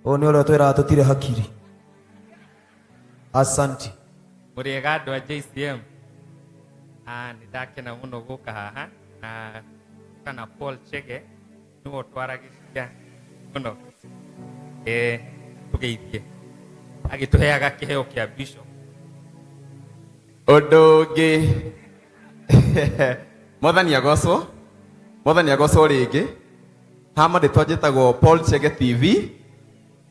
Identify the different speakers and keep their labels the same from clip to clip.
Speaker 1: O ni ora twera tutire hakiri. Asante.
Speaker 2: Muriega andu a JCM. Nindakena muno guka haha na kana Paul Chege nuo twaragiria muno tugeithie agituheaga kiheo kia bishop
Speaker 3: Odoge Mwathani agocwo ringi hama nditwanjitagwo Paul Chege TV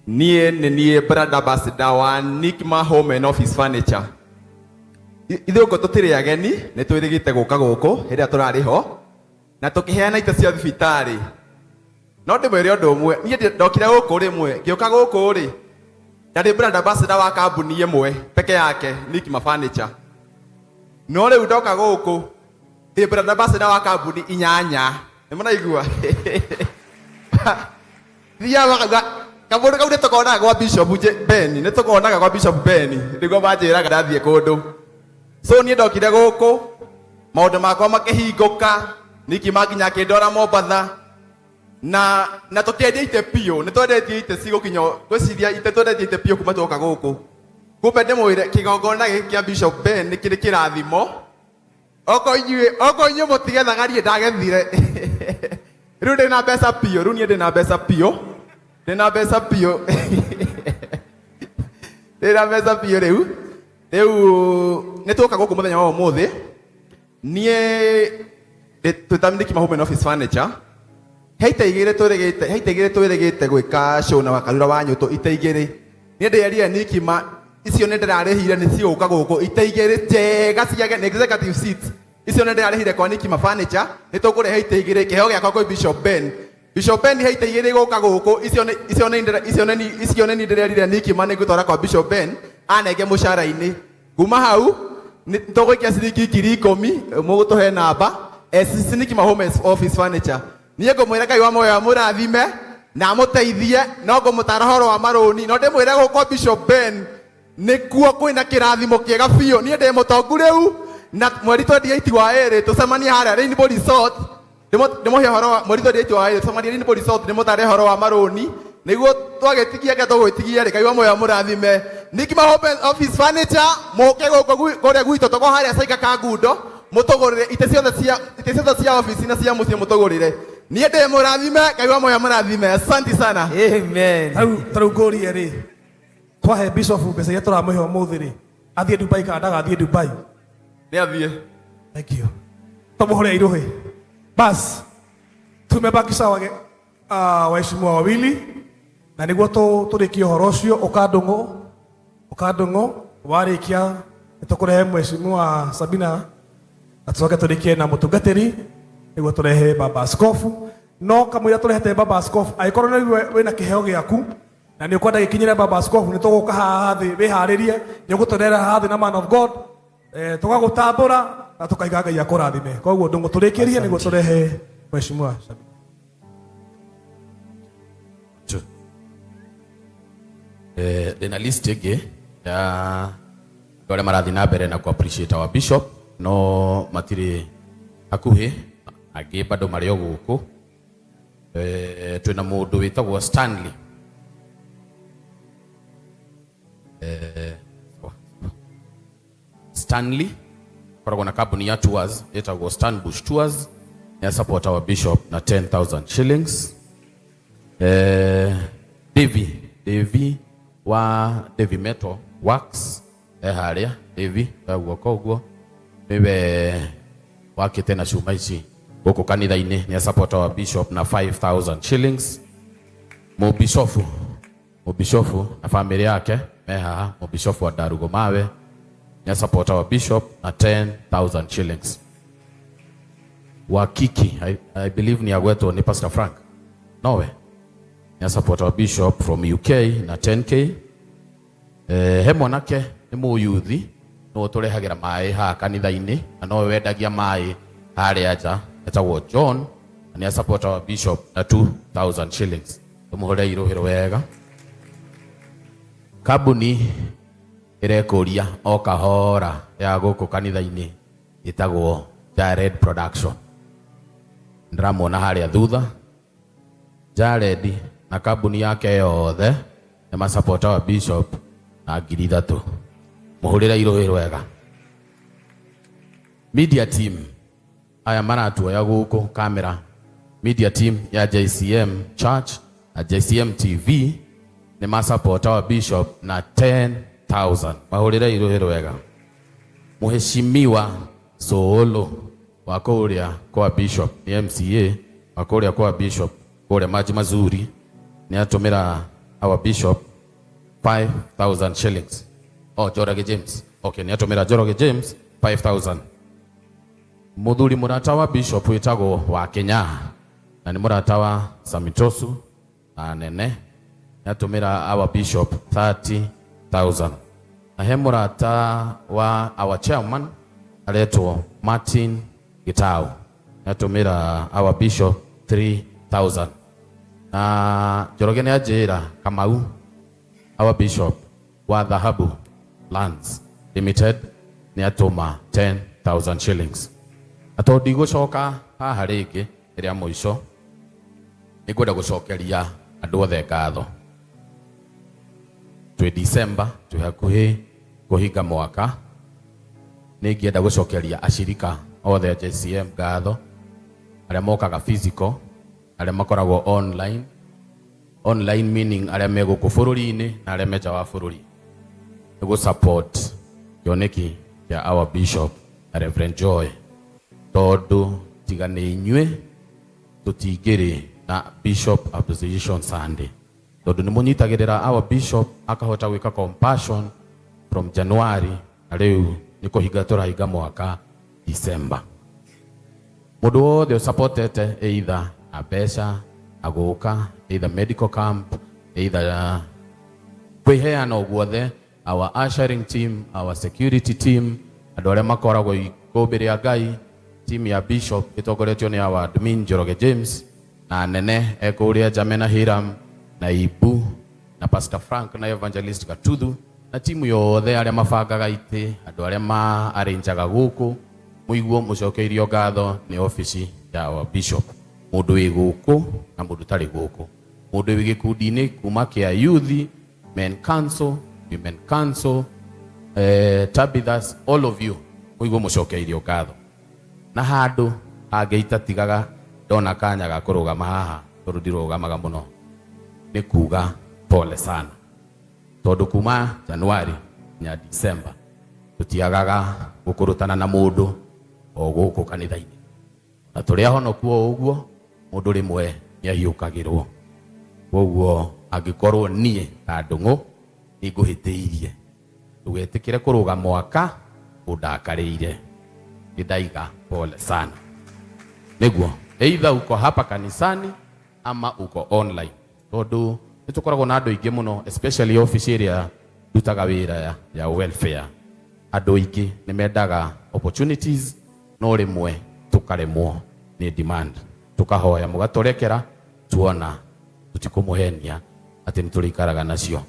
Speaker 3: nie brand ambassador wa Nikma Home and Office Furniture. Ithuko tutire ageni ni twirigite guka guku hiria turari ho na tukiheana ite cia thibitari. No ndimwire undu umwe nie ndokire guku rimwe ngioka guku ri ndari brand ambassador wa kambuni imwe peke yake Nikma Furniture. No riu ndoka guku ndi brand ambassador wa kambuni inyanya. Ni muraigua thia wakaga kaburi kau nitukonaga gwa Bishop Ben nitukonaga gwa Bishop Ben niguo banjiraga ndathie kundu. So nie ndokire guku maundu makwa makihinguka Nikima nginya kindora Mombatha na tukiendia ite pio ni twendetie ite cigukinya gwiciria ite twendetie ite pio kuma twoka guku. Kumbe ndimwire kigongona giki kia Bishop Ben ni kiri kirathimo oko inyue mutigethaga ndagethire riu ndina mbeca pio riu nie ndina mbeca pio ndina mbeca pio ndina mbeca pio riu nituka guku muthenya wa umuthi nie tutamini Nikma Home and Office Furniture heita igire twirigite gwika show na wakalura wa nyuto iteigire nie nderia Nikma icio ne ndirarehire ni cioka guku iteigire njega ciage na executive seats icio ne ndirarehire kwa Nikma Furniture nitukure heita igire kiheo giakwa kwa Bishop Ben. Bishop Ben heita igire guka guku icio ne ndirarire Nikma ni gutwara kwa Bishop Ben anenge mushara-ini kuma hau nitugwikia ciringi 10,000 mugutuhe namba Nikma Home and Office Furniture. Nie ngumwira Ngai wa moyo amurathime na muteithie no ngumutara horo wa maruni no ndimwire guko Bishop Ben nikuo kwina kirathimo kiega biu nie ndi mutongu riu na mweri 28 wa eri tucemania haria Rainbow Resort ndimuhe horo wa mweri 28 wa eri tucemania Rainbow Resort ndimutare horo wa maruni niguo twagetigia ke tugwitigia Ngai wa moyo amurathime. Nikma Home and Office Furniture muke guku kuria gwito tuko haria Saika Kangundo mutugurire ite ciothe cia office na cia mucie mutugurire nie ndi murathime Ngai wa moyo amurathime. Asante sana.
Speaker 1: Amen.
Speaker 4: Tarau ngorie ri twahe Bishop mbeca iria turamuhe umuthi ri athie Dubai kana ndagathie Dubai
Speaker 3: Ni athie.
Speaker 4: Thank you. Tumuhore iruhi bas tumebaki sawa waheshimiwa wawili na niguo turikie uhoro ucio ukandungo warikia nitukurehe mheshimiwa Sabina na tucoke turikie na mutungatiri niguo turehe baba askofu no kamwira turehete baba askofu aikorwo ni wina kiheo giaku na ni ukwenda gikinyire baba askofu ni tuguka haha thi wiharirie ni uguturera haha thi na man of God tugagutambura na tukaiga Ngai akurathime koguo ndungu turikirie niguo turehe mheshimiwa Sabina.
Speaker 5: Dena list ege ya wale marathi na mbere na ku appreciate our bishop no matiri hakuhi agi bado mari oguku twina mundu witagwo Stanley Stanley koragwo na kambuni ya tours yetagwo Stanbush Tours ya support our bishop na 10,000 shillings. Devi wa Devi Metal Works haria Devi guoko uguo niwe wakite na cuma ici guku kanitha-ini ni support our bishop na 5,000 shillings. Mubishofu na family yake haha mubishofu wa Darugo Mawe ni support our bishop na 10,000 shillings. Wakiki I believe ni agweto ni Pastor Frank Nowe ni support our bishop from UK na 10K. He mwanake ni muyuthi no turehagira mai ha kanitha-ini na no wendagia mai haria nja etagwo John ni support our bishop na 2,000 shillings. Tumuhore iruhiro wega. Kambuni irekuria o kahora ya guku kanitha-ini itagwo Jared Production. Ndramona haria thutha Jared na kambuni yake yothe nĩ masupporter wa Bishop na 3,000 mũhũrĩre Irũhĩ Rwega. Media team aya maratuoya gũkũ kamera, media team ya JCM Church na JCM TV nĩ masupporter wa Bishop na 10,000 mahũrĩre Irũhĩ Rwega. Mheshimiwa Soolo wa kũrĩa kwa Bishop ni MCA wa kũrĩa kwa Bishop kũrĩa Maji Mazuri ni atumira our Bishop 5,000 shillings. Njoroge James. Okay, ni atumira Njoroge James 5,000. Muthuri murata wa Bishop witagwo wa Kenya na ni murata wa Samitosu na nene ni atumira our Bishop 30,000. Na he murata wa our chairman aletwo Martin Gitau ni atumira our Bishop 3,000. Na Njoroge ni ajira Kamau our Bishop wa Dhahabu Lands Limited ni atuma 10,000 shillings. Ato ndigũcoka haha rĩngĩ rĩa mũico nĩ ngwenda gũcokeria andũ othe ngatho. Twĩ December twĩ hakuhĩ kũhinga mwaka, nĩ ngĩenda gũcokeria ashirika othe JCM ngatho arĩa mokaga physical, arĩa makoragwo online. Online meaning arĩa me gũkũ bũrũri-inĩ na arĩa me nja wa bũrũri, nĩ gũ support kĩoneki kĩa our Bishop na Reverend Joy, tondũ tiga nĩ inyuĩ tũtingĩrĩ na Bishop Appreciation Sunday, tondũ nĩ mũnyitagĩrĩra our Bishop akahota gwĩka compassion from January na rĩu nĩ kũhinga tũrahinga mwaka December. Mũndũ wothe ũsupportete either na mbeca, agũka, either medical camp, either kwĩheana guothe, our ushering team, our security team, andũ arĩa makoragwo ikũmbĩ rĩa Ngai, team ya Bishop ĩtongoretio nĩ our admin Njoroge James na nene ekũrĩa Jamena Hiram na Ibu na Pastor Frank na Evangelist Gatuthu na timu yothe arĩa mabangaga itĩ, andũ arĩa ma-arrangeaga gũkũ, mũiguo mũcokeirio ngatho nĩ ofici ya our Bishop. Mũndũ wĩ gũkũ na mũndũ tarĩ gũkũ, mũndũ wĩ gĩkundi-inĩ kuma kĩa youth, men council, women council, Tabithas, all of you mũiguo mũcokeirio ngatho. Na handũ hangĩita tigaga ndona kanya ga kũrũgama haha, tondũ ndirũgamaga mũno, nĩ kuga pole sana, tondũ kuma January nya December tũtiagaga gũkũrũtana na mũndũ o gũkũ kanitha-inĩ, na tũrĩa honoku o ũguo mũndũ rĩmwe nĩ ahiũkagĩrwo. Koguo angĩkorwo niĩ ta Ndũng'ũ nĩ ngũhĩtĩirie, ndũgetĩkĩre kũrũga mwaka ũndakarĩire, nĩ ndaiga pole sana. Nĩguo either uko hapa kanisani ama uko online, tondũ nĩ tũkoragwo na andũ aingĩ mũno, especially office ĩrĩa ndutaga wĩra ya welfare. Andũ aingĩ nĩ mendaga opportunities, no rĩmwe tũkaremwo nĩ demand, tukahoya mũgatũrekera, tuona tutikũmũhenia atĩ nĩ tũrĩikaraga nacio.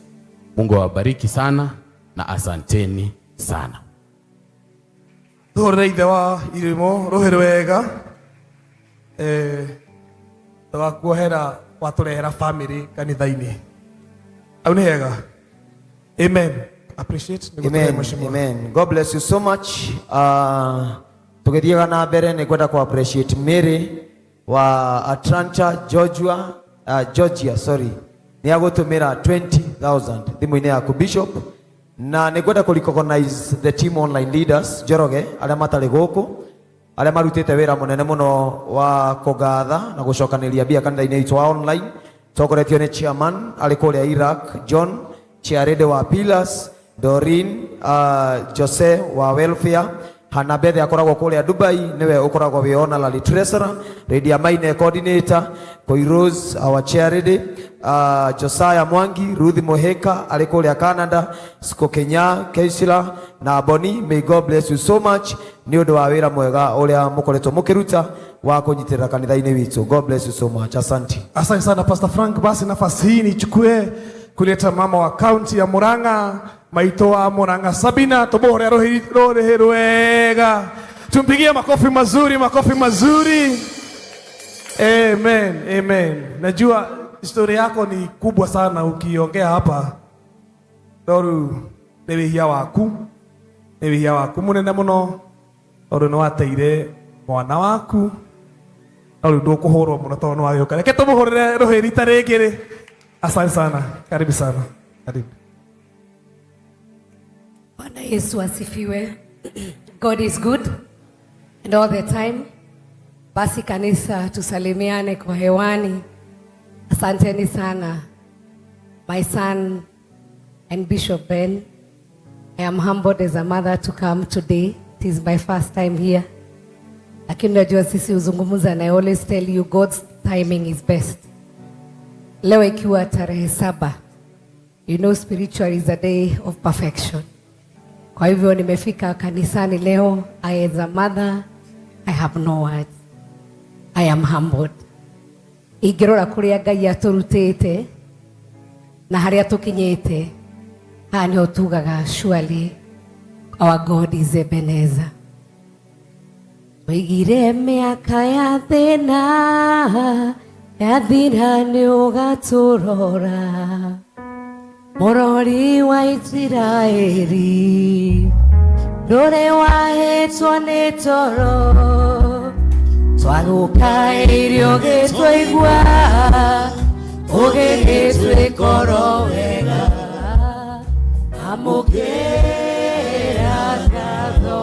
Speaker 5: Mungu awabariki sana na asanteni sana.
Speaker 4: Tũhũrĩre ithe wa irĩmo Rũhĩ Rwega, tũgakuohera watũrehera family kanitha-inĩ. Au nĩ hega. Amen. Appreciate.
Speaker 1: Amen. Amen. God bless you so much. Tũgĩthiaga na mbere nĩ kwenda ku appreciate Mary wa Atlanta, Georgia, sorry. Nĩ agũtũmĩra 20,000 thimũ-inĩ yaku Bishop, na nĩ kwenda ku recognize the team online leaders Njoroge arĩa matarĩ gũkũ, arĩa marutĩte wĩra mũnene mũno wa kũgatha na gũcokanĩria mbia kanitha-inĩ witũ wa online. Tongoretio nĩ chairman arĩ kũrĩa Iraq, John Chiarede wa Pillars, Doreen Jose wa welfare, Hana Bethe akoragwo kũrĩa Dubai, niwe ũkoragwo wĩ honorary treasurer, Lydia Maine coordinator, Koiros our Chiarede, Josiah Mwangi, Ruth Moheka arĩ kũrĩa Canada, Siko Kenya, Keisila na Boni. May God bless you so much nĩ ũndũ wa wĩra mwega ũrĩa mũkoretwo mũkĩruta wa kũnyitĩrĩra kanitha-inĩ witũ. God bless you so much. Asante.
Speaker 4: Asante sana Pastor Frank. Basi nafasi hii nichukue kuleta mama wa kaunti ya Murang'a, maito wa Murang'a Sabina Tobore Rũhĩ Rwega. Tumpigie makofi mazuri, makofi mazuri. Amen, amen. Najua historia yako ni kubwa sana ukiongea hapa. Toru nĩ wĩhia waku mũnene mũno, tondũ nĩ wateire mwana waku, na rĩu ndũkũhũrwo mũno tondũ nĩ wagĩũka. Reke tũmũhũrĩre rũhĩ rita rĩngĩ rĩ. Asante sana, karibu sana, karibu.
Speaker 6: Bwana Yesu asifiwe. God is good and all the time. Basi kanisa tusalimiane kwa hewani. Asanteni sana. My son and Bishop Ben, I am humbled as a mother to come today. It is my first time here. Lakini najua sisi uzungumuza, and I always tell you God's timing is best. Leo ikiwa tarehe 7, you know spiritual is a day of perfection. Kwa hivyo nimefika kanisani leo. I as a mother, I have no words. I am humbled. Ingirora kuria Ngai aturutite na haria tukinyite, hani otugaga surely our God is Ebenezer. Oigire miaka ya thina yathira ni ugaturora, Mũrori wa Isiraeli, ndũrĩ wahetwo nĩ toro, twaguka irio gĩtwaigua, ũgĩgĩtwĩkoro wega, amũkĩra ngatho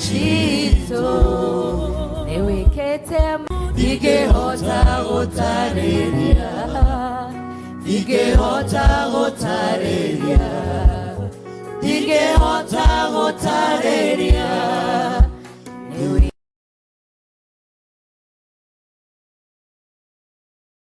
Speaker 6: citũ, nĩwĩkĩte ndingĩhota gũtarĩria, ndingĩhota gũtarĩria